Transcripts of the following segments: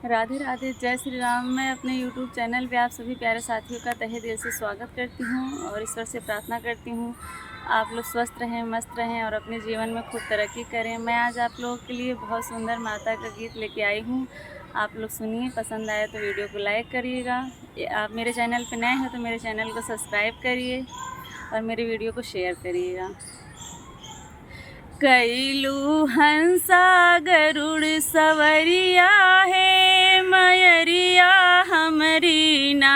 राधे राधे, जय श्री राम। मैं अपने YouTube चैनल पे आप सभी प्यारे साथियों का तहे दिल से स्वागत करती हूँ और ईश्वर से प्रार्थना करती हूँ आप लोग स्वस्थ रहें, मस्त रहें और अपने जीवन में खूब तरक्की करें। मैं आज आप लोगों के लिए बहुत सुंदर माता का गीत लेके आई हूँ। आप लोग सुनिए, पसंद आए तो वीडियो को लाइक करिएगा। आप मेरे चैनल पर नए हैं तो मेरे चैनल को सब्सक्राइब करिए और मेरे वीडियो को शेयर करिएगा। कैलू हंसा गरुड़ सवरिया है मयरिया हमरी ना।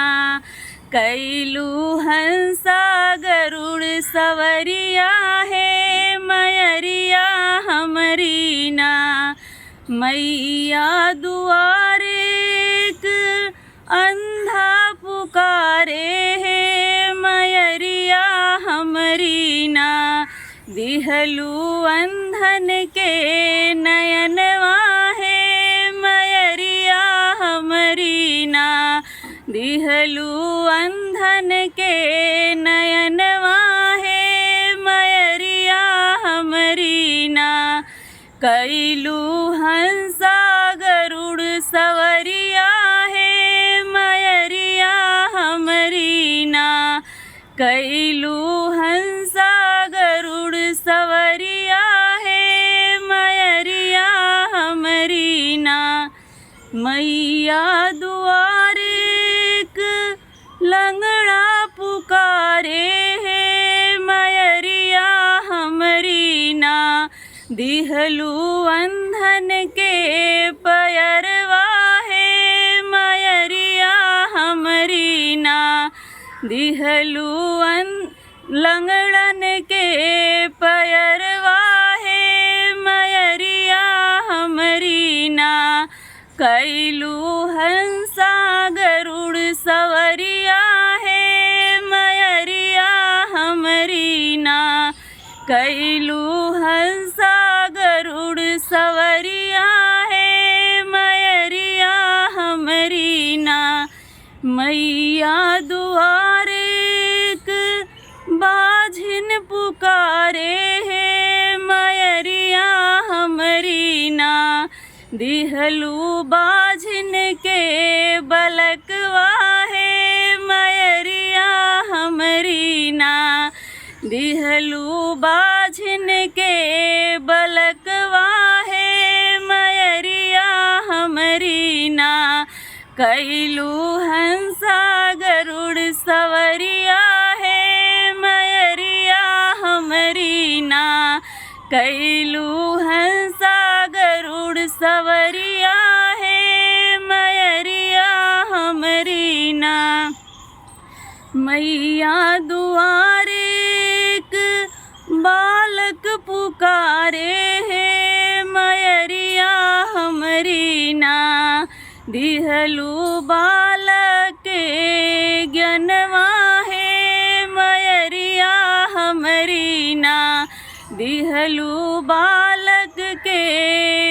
कैलू हंसा गरुड़ सवरिया है मयरिया हमरी ना। मैया दुआरे एक अंधा पुकारे है मयरिया हमरी ना। दिहलू अंधन के नयनवा है मयरिया हमरी ना। दिहलू अंधन के नयनवा है मयरिया हमरी ना। कैलू हंसा गरुड़ सवरिया है मयरिया हमरी ना। कैलू हंसा गरुड़ सवरिया है मयरिया हमरी ना। मैया दुआरे एक लंगड़ा पुकारे है मयरिया हमरी ना। दिहलू अंधन के पयरवा है मयरिया हमरी ना। दिहलू लंगड़न के पयरवा है मयरिया हमरी ना। कैलू हंसा गरुड़ सवरिया है मयरिया हमरी ना। कैलू हंसा गरुड़ सवरिया है मयरिया हमरी ना। मैया दुआरे एक बाझिन पुकारे है मयरिया हमरी ना। दिहलू बाझिन के बलकवा है मयरिया हमरी ना। दिहलू बाझिन के बलकवा है मयरिया हमरी ना। कैलू हंसा गरुड़ सवरिया है मयरिया हमरी ना। कैलू हंसा गरुड़ सवरिया है मयरिया हमरी ना। मैया दुआरे एक बालक पुकारे है मयरिया हमरी ना। दिहलू बालक के ज्ञानवा है मयरिया हमरी ना। दिहलू बालक के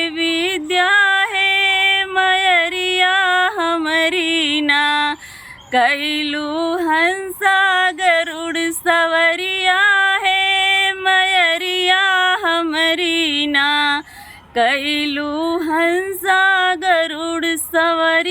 विद्या है मयरिया हमरी ना। कैलू हंसा गरुड़ सवरिया है मयरिया हमरी ना। कैलू हंसा गरुड़ सवरिया